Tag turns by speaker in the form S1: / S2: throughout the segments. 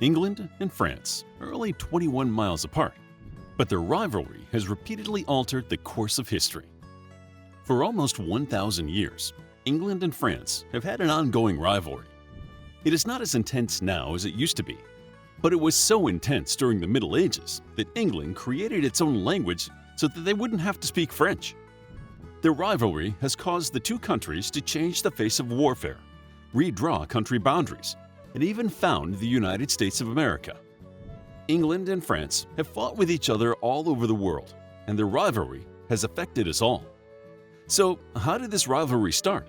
S1: England and France are only 21 miles apart, but their rivalry has repeatedly altered the course of history. For almost 1,000 years, England and France have had an ongoing rivalry. It is not as intense now as it used to be, but it was so intense during the Middle Ages that England created its own language so that they wouldn't have to speak French. Their rivalry has caused the two countries to change the face of warfare, redraw country boundaries, and even found the United States of America. England and France have fought with each other all over the world, and their rivalry has affected us all. So, how did this rivalry start?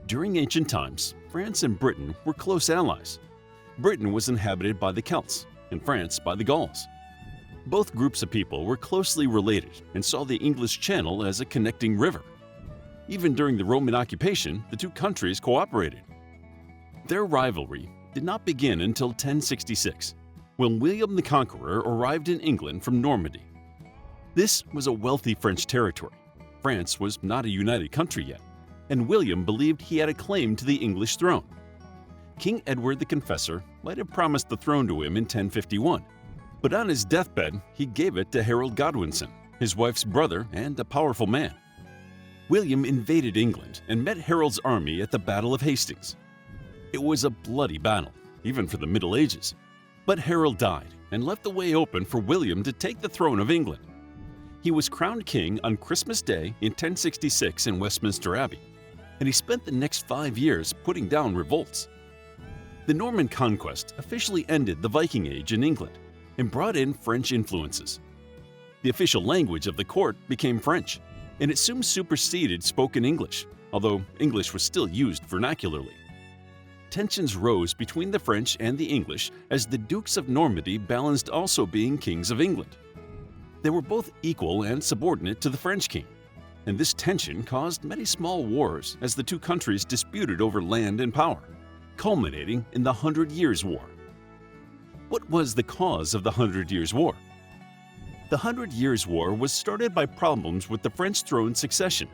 S1: During ancient times, France and Britain were close allies. Britain was inhabited by the Celts, and France by the Gauls. Both groups of people were closely related and saw the English Channel as a connecting river. Even during the Roman occupation, the two countries cooperated. Their rivalry did not begin until 1066, when William the Conqueror arrived in England from Normandy. This was a wealthy French territory. France was not a united country yet, and William believed he had a claim to the English throne. King Edward the Confessor might have promised the throne to him in 1051, but on his deathbed he gave it to Harold Godwinson, his wife's brother and a powerful man. William invaded England and met Harold's army at the Battle of Hastings. It was a bloody battle, even for the Middle Ages, but Harold died and left the way open for William to take the throne of England. He was crowned king on Christmas Day in 1066 in Westminster Abbey, and he spent the next 5 years putting down revolts. The Norman conquest officially ended the Viking Age in England and brought in French influences. The official language of the court became French, and it soon superseded spoken English, although English was still used vernacularly. Tensions rose between the French and the English as the Dukes of Normandy balanced also being kings of England. They were both equal and subordinate to the French king, and this tension caused many small wars as the two countries disputed over land and power, culminating in the 100 Years' War. What was the cause of the 100 Years' War? The 100 Years' War was started by problems with the French throne succession.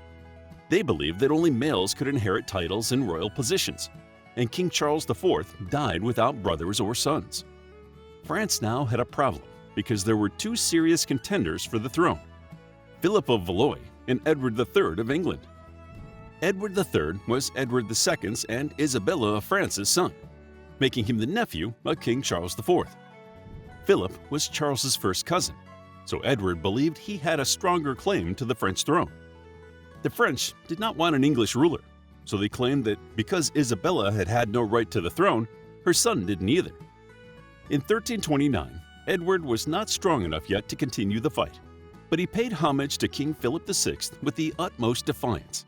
S1: They believed that only males could inherit titles and royal positions, and King Charles IV died without brothers or sons. France now had a problem because there were two serious contenders for the throne: Philip of Valois and Edward III of England. Edward III was Edward II's and Isabella of France's son, making him the nephew of King Charles IV. Philip was Charles's first cousin, so Edward believed he had a stronger claim to the French throne. The French did not want an English ruler, so they claimed that because Isabella had had no right to the throne, her son didn't either. In 1329, Edward was not strong enough yet to continue the fight, but he paid homage to King Philip VI with the utmost defiance.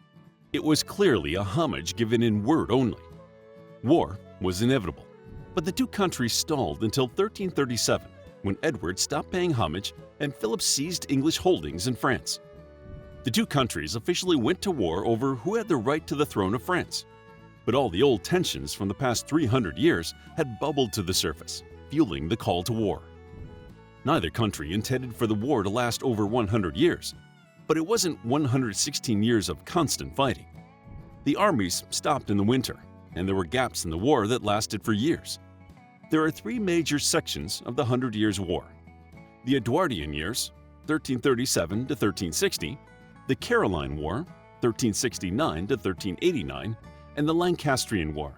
S1: It was clearly a homage given in word only. War was inevitable, but the two countries stalled until 1337, when Edward stopped paying homage and Philip seized English holdings in France. The two countries officially went to war over who had the right to the throne of France, but all the old tensions from the past 300 years had bubbled to the surface, fueling the call to war. Neither country intended for the war to last over 100 years, but it wasn't 116 years of constant fighting. The armies stopped in the winter, and there were gaps in the war that lasted for years. There are three major sections of the 100 Years' War: the Edwardian years, 1337 to 1360, the Caroline War, 1369 to 1389, and the Lancastrian War,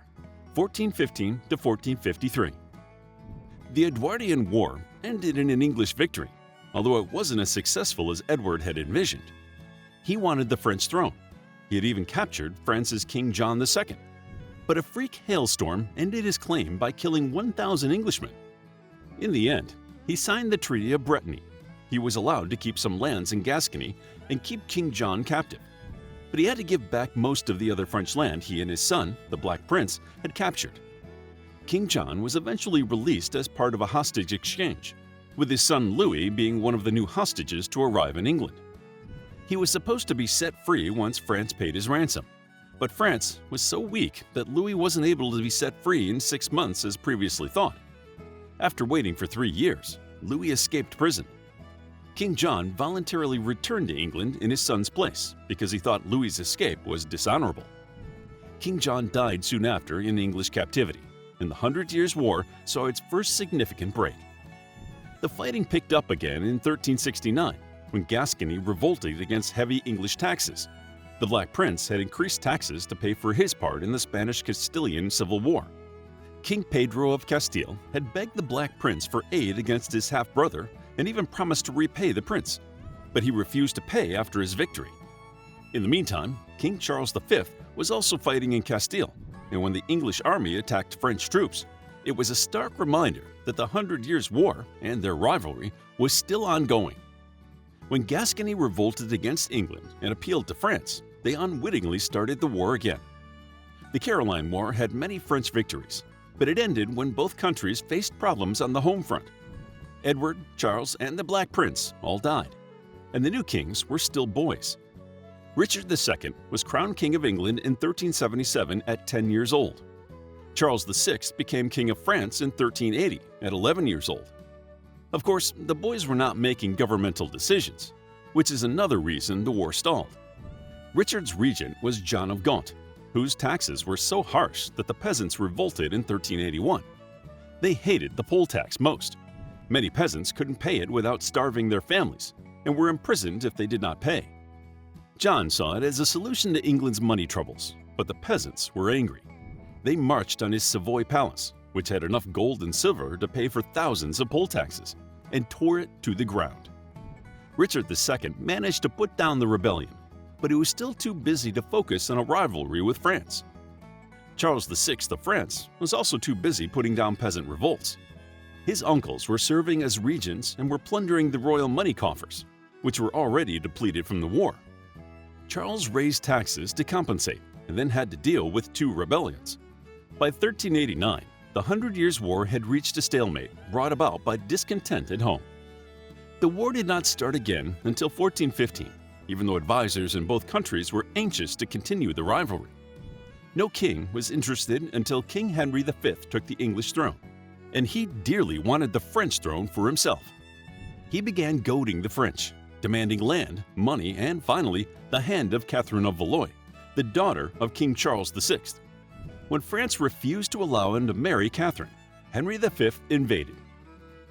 S1: 1415 to 1453. The Edwardian War ended in an English victory, although it wasn't as successful as Edward had envisioned. He wanted the French throne. He had even captured France's King John II. But a freak hailstorm ended his claim by killing 1,000 Englishmen. In the end, he signed the Treaty of Brittany. He was allowed to keep some lands in Gascony and keep King John captive, but he had to give back most of the other French land he and his son, the Black Prince, had captured. King John was eventually released as part of a hostage exchange, with his son Louis being one of the new hostages to arrive in England. He was supposed to be set free once France paid his ransom, but France was so weak that Louis wasn't able to be set free in 6 months as previously thought. After waiting for 3 years, Louis escaped prison. King John voluntarily returned to England in his son's place because he thought Louis's escape was dishonorable. King John died soon after in English captivity, and the 100 Years' War saw its first significant break. The fighting picked up again in 1369, when Gascony revolted against heavy English taxes. The Black Prince had increased taxes to pay for his part in the Spanish-Castilian Civil War. King Pedro of Castile had begged the Black Prince for aid against his half-brother and even promised to repay the prince, but he refused to pay after his victory. In the meantime, King Charles V was also fighting in Castile, and when the English army attacked French troops, it was a stark reminder that the 100 Years' War and their rivalry was still ongoing. When Gascony revolted against England and appealed to France, they unwittingly started the war again. The Caroline War had many French victories, but it ended when both countries faced problems on the home front. Edward, Charles, and the Black Prince all died, and the new kings were still boys. Richard II was crowned King of England in 1377 at 10 years old. Charles VI became King of France in 1380 at 11 years old. Of course, the boys were not making governmental decisions, which is another reason the war stalled. Richard's regent was John of Gaunt, whose taxes were so harsh that the peasants revolted in 1381. They hated the poll tax most. Many peasants couldn't pay it without starving their families, and were imprisoned if they did not pay. John saw it as a solution to England's money troubles, but the peasants were angry. They marched on his Savoy palace, which had enough gold and silver to pay for thousands of poll taxes, and tore it to the ground. Richard II managed to put down the rebellion, but he was still too busy to focus on a rivalry with France. Charles VI of France was also too busy putting down peasant revolts. His uncles were serving as regents and were plundering the royal money coffers, which were already depleted from the war. Charles raised taxes to compensate and then had to deal with two rebellions. By 1389, the 100 Years' War had reached a stalemate brought about by discontent at home. The war did not start again until 1415, even though advisors in both countries were anxious to continue the rivalry. No king was interested until King Henry V took the English throne, and he dearly wanted the French throne for himself. He began goading the French, demanding land, money, and finally, the hand of Catherine of Valois, the daughter of King Charles VI. When France refused to allow him to marry Catherine, Henry V invaded.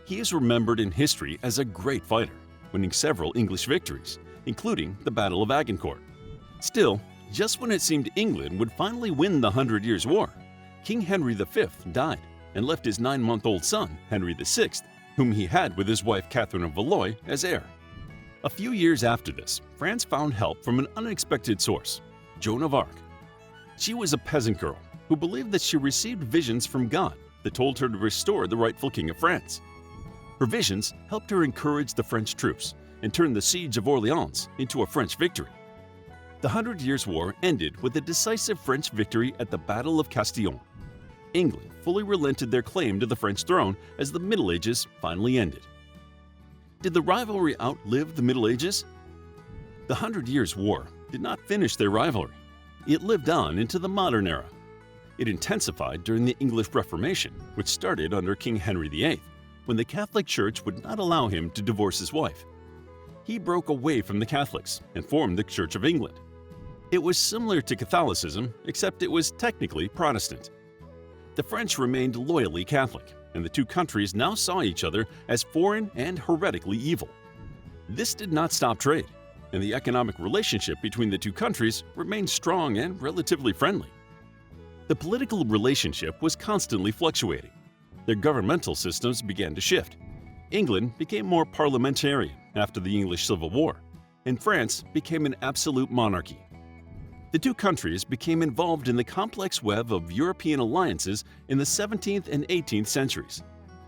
S1: He is remembered in history as a great fighter, winning several English victories, including the Battle of Agincourt. Still, just when it seemed England would finally win the 100 Years' War, King Henry V died and left his 9-month-old son, Henry VI, whom he had with his wife Catherine of Valois, as heir. A few years after this, France found help from an unexpected source, Joan of Arc. She was a peasant girl who believed that she received visions from God that told her to restore the rightful king of France. Her visions helped her encourage the French troops and turn the siege of Orléans into a French victory. The 100 Years' War ended with a decisive French victory at the Battle of Castile. England fully relented their claim to the French throne as the Middle Ages finally ended. Did the rivalry outlive the Middle Ages? The 100 Years' War did not finish their rivalry. It lived on into the modern era. It intensified during the English Reformation, which started under King Henry VIII, when the Catholic Church would not allow him to divorce his wife. He broke away from the Catholics and formed the Church of England. It was similar to Catholicism, except it was technically Protestant. The French remained loyally Catholic, and the two countries now saw each other as foreign and heretically evil. This did not stop trade, and the economic relationship between the two countries remained strong and relatively friendly. The political relationship was constantly fluctuating. Their governmental systems began to shift. England became more parliamentarian after the English Civil War, and France became an absolute monarchy. The two countries became involved in the complex web of European alliances in the 17th and 18th centuries,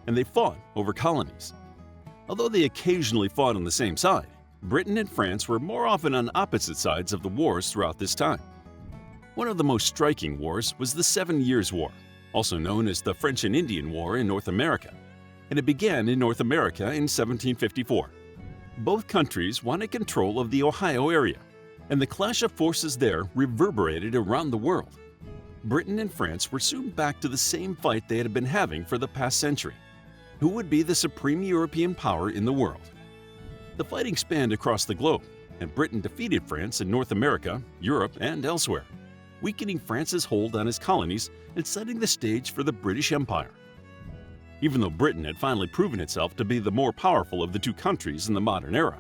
S1: and they fought over colonies. Although they occasionally fought on the same side, Britain and France were more often on opposite sides of the wars throughout this time. One of the most striking wars was the 7 Years' War, also known as the French and Indian War in North America, and it began in North America in 1754. Both countries wanted control of the Ohio area, and the clash of forces there reverberated around the world. Britain and France were soon back to the same fight they had been having for the past century. Who would be the supreme European power in the world? The fighting spanned across the globe, and Britain defeated France in North America, Europe, and elsewhere. weakening France's hold on his colonies and setting the stage for the British Empire. Even though Britain had finally proven itself to be the more powerful of the two countries in the modern era,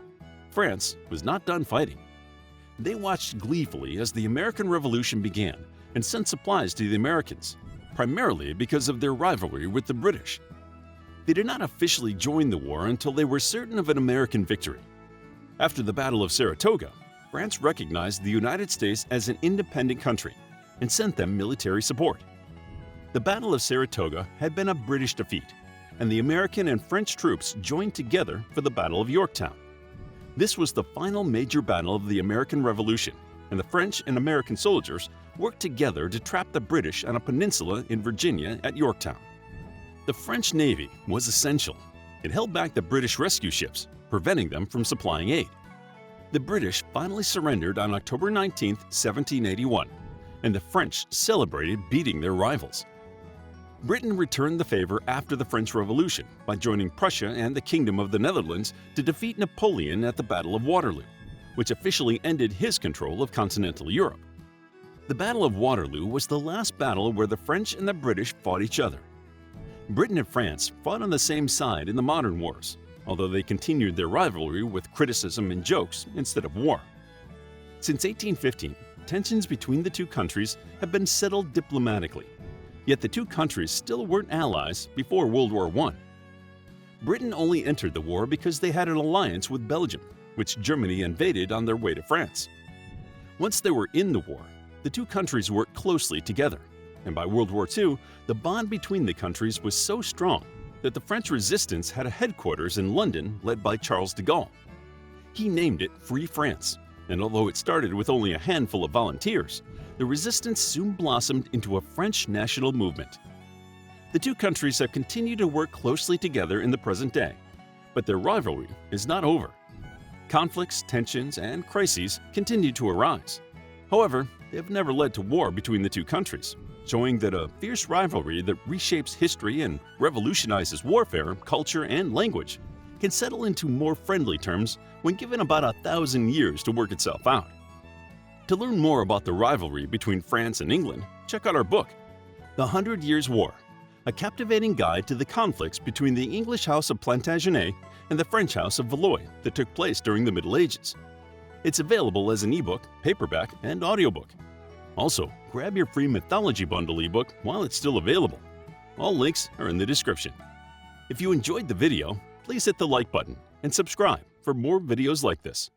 S1: France was not done fighting. They watched gleefully as the American Revolution began and sent supplies to the Americans, primarily because of their rivalry with the British. They did not officially join the war until they were certain of an American victory. After the Battle of Saratoga, France recognized the United States as an independent country and sent them military support. The Battle of Saratoga had been a British defeat, and the American and French troops joined together for the Battle of Yorktown. This was the final major battle of the American Revolution, and the French and American soldiers worked together to trap the British on a peninsula in Virginia at Yorktown. The French Navy was essential. It held back the British rescue ships, preventing them from supplying aid. The British finally surrendered on October 19, 1781, and the French celebrated beating their rivals. Britain returned the favor after the French Revolution by joining Prussia and the Kingdom of the Netherlands to defeat Napoleon at the Battle of Waterloo, which officially ended his control of continental Europe. The Battle of Waterloo was the last battle where the French and the British fought each other. Britain and France fought on the same side in the modern wars, although they continued their rivalry with criticism and jokes instead of war. Since 1815, tensions between the two countries have been settled diplomatically, yet the two countries still weren't allies before World War I. Britain only entered the war because they had an alliance with Belgium, which Germany invaded on their way to France. Once they were in the war, the two countries worked closely together, and by World War II, the bond between the countries was so strong that the French resistance had a headquarters in London led by Charles de Gaulle. He named it Free France, and although it started with only a handful of volunteers, the resistance soon blossomed into a French national movement. The two countries have continued to work closely together in the present day, but their rivalry is not over. Conflicts, tensions, and crises continue to arise. However, they have never led to war between the two countries, showing that a fierce rivalry that reshapes history and revolutionizes warfare, culture, and language can settle into more friendly terms when given about 1,000 years to work itself out. To learn more about the rivalry between France and England, check out our book, The 100 Years' War, a captivating guide to the conflicts between the English House of Plantagenet and the French House of Valois that took place during the Middle Ages. It's available as an ebook, paperback, and audiobook. Also, grab your free Mythology Bundle ebook while it's still available. All links are in the description. If you enjoyed the video, please hit the like button and subscribe for more videos like this.